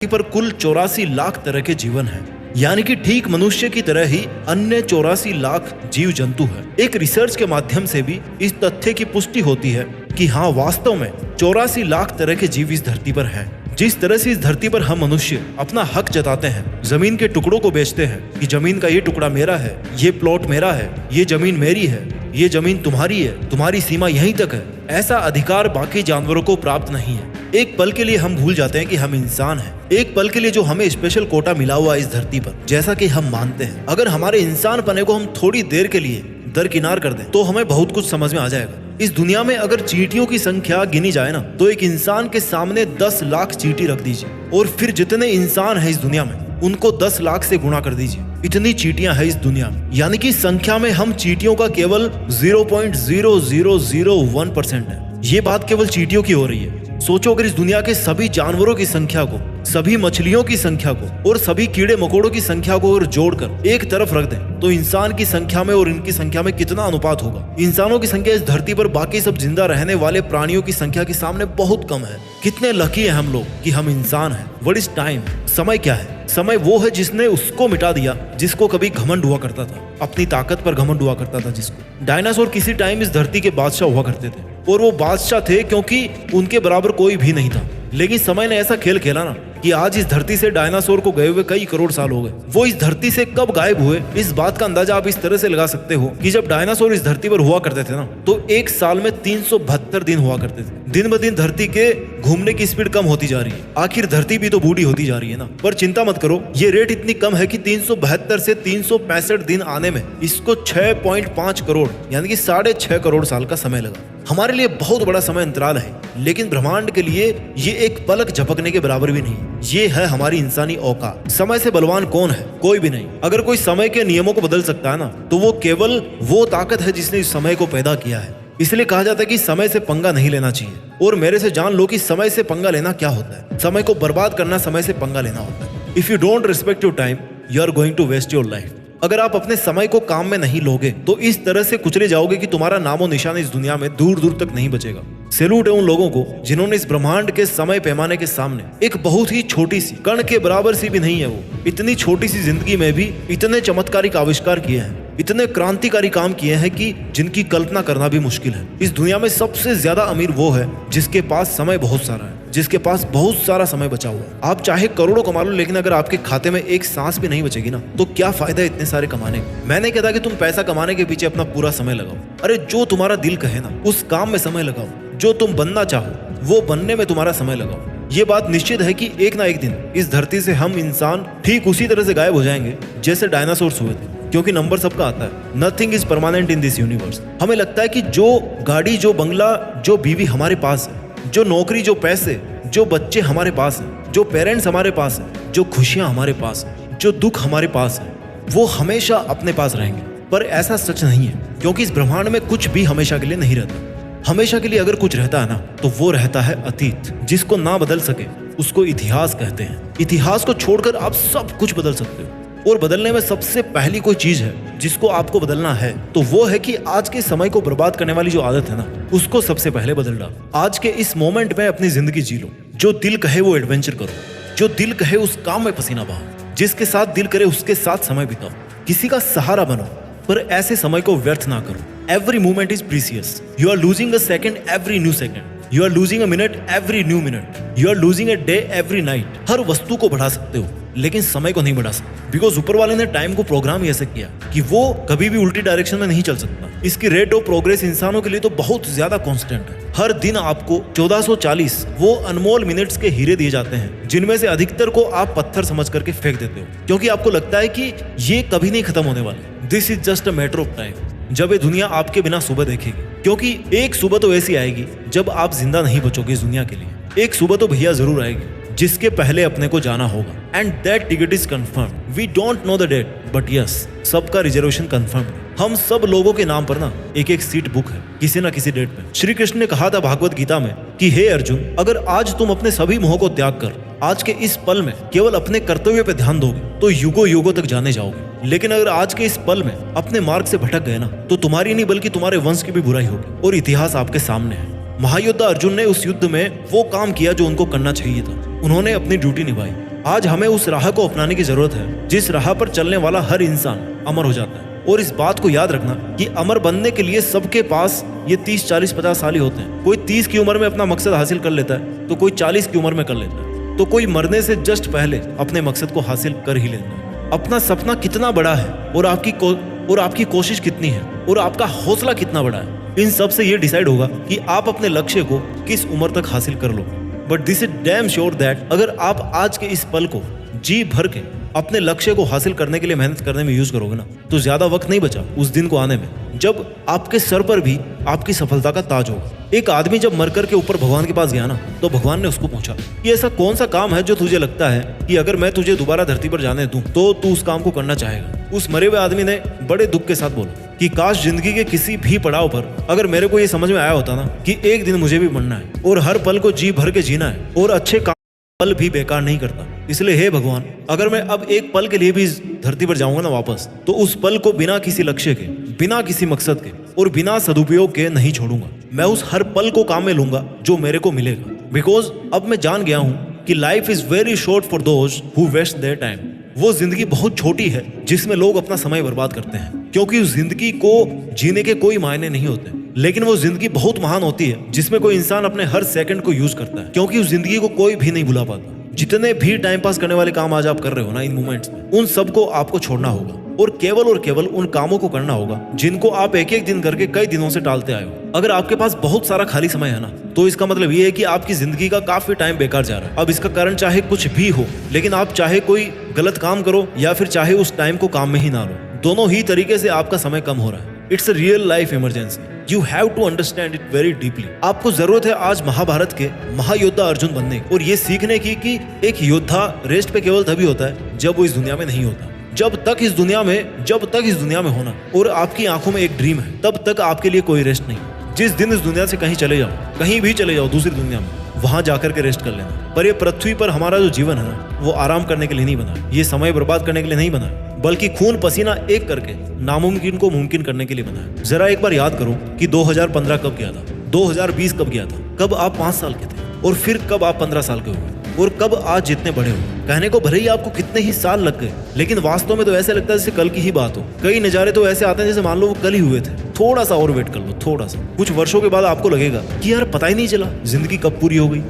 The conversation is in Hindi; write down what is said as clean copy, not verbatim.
पर कुल 84 लाख तरह के जीवन हैं, यानी कि ठीक मनुष्य की तरह ही अन्य 84 लाख जीव जंतु हैं। एक रिसर्च के माध्यम से भी इस तथ्य की पुष्टि होती है कि हाँ, वास्तव में 84 लाख तरह के जीव इस धरती पर हैं। जिस तरह से इस धरती पर हम मनुष्य अपना हक जताते हैं, जमीन के टुकड़ों को बेचते हैं कि जमीन का ये टुकड़ा मेरा है, ये प्लॉट मेरा है, ये जमीन मेरी है, ये जमीन तुम्हारी है, तुम्हारी सीमा यहीं तक है, ऐसा अधिकार बाकी जानवरों को प्राप्त नहीं है। एक पल के लिए हम भूल जाते हैं कि हम इंसान हैं। एक पल के लिए जो हमें स्पेशल कोटा मिला हुआ है इस धरती पर, जैसा कि हम मानते हैं, अगर हमारे इंसान पने को हम थोड़ी देर के लिए दरकिनार कर दें तो हमें बहुत कुछ समझ में आ जाएगा। इस दुनिया में अगर चींटियों की संख्या गिनी जाए ना, तो एक इंसान के सामने 10 लाख चींटी रख दीजिए और फिर जितने इंसान हैं इस दुनिया में उनको 10 लाख से गुणा कर दीजिए। इतनी चींटियां हैं इस दुनिया में, यानी कि संख्या में हम चींटियों का केवल 0.0001% है। ये बात केवल चींटियों की हो रही है। सोचो, अगर इस दुनिया के सभी जानवरों की संख्या को, सभी मछलियों की संख्या को और सभी कीड़े मकोड़ों की संख्या को अगर जोड़कर एक तरफ रख दें तो इंसान की संख्या में और इनकी संख्या में कितना अनुपात होगा। इंसानों की संख्या इस धरती पर बाकी सब जिंदा रहने वाले प्राणियों की संख्या के सामने बहुत कम है। कितने लकी हैं हम लोग कि हम इंसान हैं। What is time? समय क्या है? समय वो है जिसने उसको मिटा दिया जिसको कभी घमंड हुआ करता था, अपनी ताकत पर घमंड हुआ करता था जिसको। डायनासोर किसी टाइम इस धरती के बादशाह हुआ करते थे और वो बादशाह थे क्योंकि उनके बराबर कोई भी नहीं था। लेकिन समय ने ऐसा खेल खेला ना कि आज इस धरती से डायनासोर को गए हुए कई करोड़ साल हो गए। वो इस धरती से कब गायब हुए, इस बात का अंदाजा आप इस तरह से लगा सकते हो कि जब डायनासोर इस धरती पर हुआ करते थे ना, तो एक साल में 372 दिन हुआ करते थे। दिन ब दिन धरती के घूमने की स्पीड कम होती जा रही है। आखिर धरती भी तो बूढ़ी होती जा रही है ना। पर चिंता मत करो, ये रेट इतनी कम है कि 372 से 365 दिन आने में इसको 6.5 करोड़ यानी कि 6.5 करोड़ साल का समय लगा। हमारे लिए बहुत बड़ा समय अंतराल है, लेकिन ब्रह्मांड के लिए ये एक पलक झपकने के बराबर भी नहीं। ये है हमारी इंसानी औकात। समय से बलवान कौन है? कोई भी नहीं। अगर कोई समय के नियमों को बदल सकता है ना, तो वो केवल वो ताकत है जिसने इस समय को पैदा किया है। इसलिए कहा जाता है कि समय से पंगा नहीं लेना चाहिए। और मेरे से जान लो कि समय से पंगा लेना क्या होता है। समय को बर्बाद करना समय से पंगा लेना होता है। If you don't respect your time, you are going to waste your life. अगर आप अपने समय को काम में नहीं लोगे तो इस तरह से कुचले जाओगे कि तुम्हारा नामो निशान इस दुनिया में दूर दूर तक नहीं बचेगा। सैल्यूट है उन लोगों को जिन्होंने इस ब्रह्मांड के समय पैमाने के सामने एक बहुत ही छोटी सी कण के बराबर सी भी नहीं है, वो इतनी छोटी सी जिंदगी में भी इतने चमत्कारिक आविष्कार किए हैं, इतने क्रांतिकारी काम किए हैं कि जिनकी कल्पना करना भी मुश्किल है। इस दुनिया में सबसे ज्यादा अमीर वो है जिसके पास समय बहुत सारा है, जिसके पास बहुत सारा समय बचा हुआ है। आप चाहे करोड़ों कमा लो, लेकिन अगर आपके खाते में एक सांस भी नहीं बचेगी ना, तो क्या फायदा इतने सारे कमाने का। मैं नहीं कहता कि तुम पैसा कमाने के पीछे अपना पूरा समय लगाओ। अरे जो तुम्हारा दिल कहे ना, उस काम में समय लगाओ। जो तुम बनना चाहो वो बनने में तुम्हारा समय लगाओ। ये बात निश्चित है कि एक ना एक दिन इस धरती से हम इंसान ठीक उसी तरह से गायब हो जाएंगे जैसे डायनासोर्स हुए थे, क्योंकि नंबर सबका आता है। Nothing is permanent in this universe. हमें लगता है कि जो गाड़ी, जो बंगला, जो बीवी हमारे पास है, जो नौकरी, जो पैसे, जो बच्चे हमारे पास हैं, जो पेरेंट्स हमारे पास हैं, जो खुशियां हमारे पास हैं, जो दुख हमारे पास है, वो हमेशा अपने पास रहेंगे। पर ऐसा सच नहीं है, क्योंकि इस ब्रह्मांड में कुछ भी हमेशा के लिए नहीं रहता। हमेशा के लिए अगर कुछ रहता है ना, तो वो रहता है अतीत, जिसको ना बदल सके उसको इतिहास कहते हैं। इतिहास को छोड़कर आप सब कुछ बदल सकते हो, और बदलने में सबसे पहली कोई चीज है जिसको आपको बदलना है, तो वो है कि आज के समय को बर्बाद करने वाली जो आदत है ना, उसको सबसे पहले बदल डालो। आज के इस मोमेंट में अपनी जिंदगी जी लो। जो दिल कहे वो एडवेंचर करो, जो दिल कहे उस काम में पसीना बहाओ, जिसके साथ दिल करे उसके साथ समय बिताओ। किसी का सहारा बनो, पर ऐसे समय को व्यर्थ ना करो। Every moment is precious. You are losing a second every new second. You are losing a minute every new minute. You are losing a day every night. हर वस्तु को बढ़ा सकते हो, लेकिन समय को नहीं बढ़ा सकते, बिकॉज ऊपर वाले ने टाइम को प्रोग्राम ऐसे किया कि वो कभी भी उल्टी डायरेक्शन में नहीं चल सकता। इसकी रेट ऑफ प्रोग्रेस इंसानों के लिए तो बहुत ज्यादा कांस्टेंट है। हर दिन आपको 1440 वो अनमोल मिनट्स के हीरे दिए जाते हैं, जिनमें से अधिकतर को आप पत्थर समझ करके फेंक देते हो, क्योंकि आपको लगता है कि ये कभी नहीं खत्म होने वाले। This is just a matter of time, जब ये दुनिया आपके बिना सुबह देखेगी। क्योंकि एक सुबह तो ऐसी आएगी जब आप जिंदा नहीं बचोगे इस दुनिया के लिए। एक सुबह तो भैया जरूर आएगी जिसके पहले अपने को जाना होगा। And that ticket is confirm. We don't know the date, but yes, सबका रिजर्वेशन कंफर्म है। हम सब लोगों के नाम पर ना एक एक सीट बुक है किसी ना किसी डेट पे। श्री कृष्ण ने कहा था भागवत गीता में कि हे अर्जुन, अगर आज तुम अपने सभी मोह को त्याग कर आज के इस पल में केवल अपने कर्तव्य पे ध्यान दोगे तो युगों युगों तक जाने जाओगे। लेकिन अगर आज के इस पल में अपने मार्ग से भटक गए ना, तो तुम्हारी नहीं बल्कि तुम्हारे वंश की भी बुराई होगी, और इतिहास आपके सामने है। महायोद्धा अर्जुन ने उस युद्ध में वो काम किया जो उनको करना चाहिए था। उन्होंने अपनी ड्यूटी निभाई, आज हमें उस राह को अपनाने की जरूरत है जिस राह पर चलने वाला हर इंसान अमर हो जाता है। और इस बात को याद रखना कि अमर बनने के लिए सबके पास ये 30, 40, 50 साल ही होते हैं। कोई 30 की उम्र में अपना मकसद हासिल कर लेता है तो कोई 40 की उम्र में कर लेता है, तो कोई मरने से जस्ट पहले अपने मकसद को हासिल कर ही लेता है। अपना सपना कितना बड़ा है और आपकी कोशिश कितनी है और आपका हौसला कितना बड़ा है, इन सब से ये डिसाइड होगा कि आप अपने लक्ष्य को किस उम्र तक हासिल कर लो। But this is damn sure that अगर आप आज के इस पल को जी भर के अपने लक्ष्य को हासिल करने के लिए मेहनत करने में यूज करोगे ना, तो ज्यादा वक्त नहीं बचा उस दिन को आने में जब आपके सर पर भी आपकी सफलता का ताज होगा। एक आदमी जब मरकर के ऊपर भगवान के पास गया ना, तो भगवान ने उसको पूछा कि ऐसा कौन सा काम है जो तुझे लगता है कि अगर मैं तुझे दोबारा धरती पर जाने दूं तो तू उस काम को करना चाहेगा। उस मरे हुए आदमी ने बड़े दुख के साथ बोला कि काश जिंदगी के किसी भी पड़ाव पर अगर मेरे को ये समझ में आया होता ना कि एक दिन मुझे भी मरना है और हर पल को जी भर के जीना है और अच्छे काम पल भी बेकार नहीं करता। इसलिए हे भगवान, अगर मैं अब एक पल के लिए भी इस धरती पर जाऊंगा ना वापस, तो उस पल को बिना किसी लक्ष्य के, बिना किसी मकसद के और बिना सदुपयोग के नहीं छोड़ूंगा। मैं उस हर पल को काम में लूंगा जो मेरे को मिलेगा। बिकॉज अब मैं जान गया हूँ कि life is very short for those who waste their time. वो जिंदगी बहुत छोटी है जिसमें लोग अपना समय बर्बाद करते हैं, क्योंकि उस जिंदगी को जीने के कोई मायने नहीं होते। लेकिन वो जिंदगी बहुत महान होती है जिसमें कोई इंसान अपने हर सेकंड को यूज करता है, क्योंकि उस जिंदगी को कोई भी नहीं भुला पाता। जितने भी टाइम पास करने वाले काम आज आप कर रहे हो ना इन मोमेंट्स में, उन सबको आपको छोड़ना होगा और केवल उन कामों को करना होगा जिनको आप एक एक दिन करके कई दिनों से टालते आए हो। अगर आपके पास बहुत सारा खाली समय है ना, तो इसका मतलब ये है कि आपकी जिंदगी का काफी टाइम बेकार जा रहा है। अब इसका कारण चाहे कुछ भी हो, लेकिन आप चाहे कोई गलत काम करो या फिर चाहे उस टाइम को काम में ही ना लो, दोनों ही तरीके से आपका समय कम हो रहा है। It's a real life emergency. You have to understand it very deeply. आपको जरूरत है आज महाभारत के महायोद्धा अर्जुन बनने की और ये सीखने की कि एक योद्धा रेस्ट पे केवल तभी होता है जब वो इस दुनिया में नहीं होता। जब तक इस दुनिया में होना और आपकी आंखों में एक ड्रीम है, तब तक आपके लिए कोई रेस्ट नहीं। जिस दिन इस दुनिया से कहीं भी चले जाओ दूसरी दुनिया में, वहां जाकर के रेस्ट कर लेना। पर ये पृथ्वी पर हमारा जो जीवन है ना, वो आराम करने के लिए नहीं बना, ये समय बर्बाद करने के लिए नहीं बना, बल्कि खून पसीना एक करके नामुमकिन को मुमकिन करने के लिए बना है। जरा एक बार याद करो कि 2015 कब गया था, 2020 कब गया था, कब आप 5 साल के थे और फिर कब आप 15 साल के हुए और कब आज जितने बड़े हो। कहने को भले ही आपको कितने ही साल लग गए, लेकिन वास्तव में तो ऐसे लगता है जैसे कल की ही बात हो। कई नज़ारे तो ऐसे आते हैं जैसे मान लो वो कल ही हुए थे। थोड़ा सा और वेट कर लो, थोड़ा सा कुछ वर्षों के बाद आपको लगेगा कि यार पता ही नहीं चला जिंदगी कब पूरी हो गई।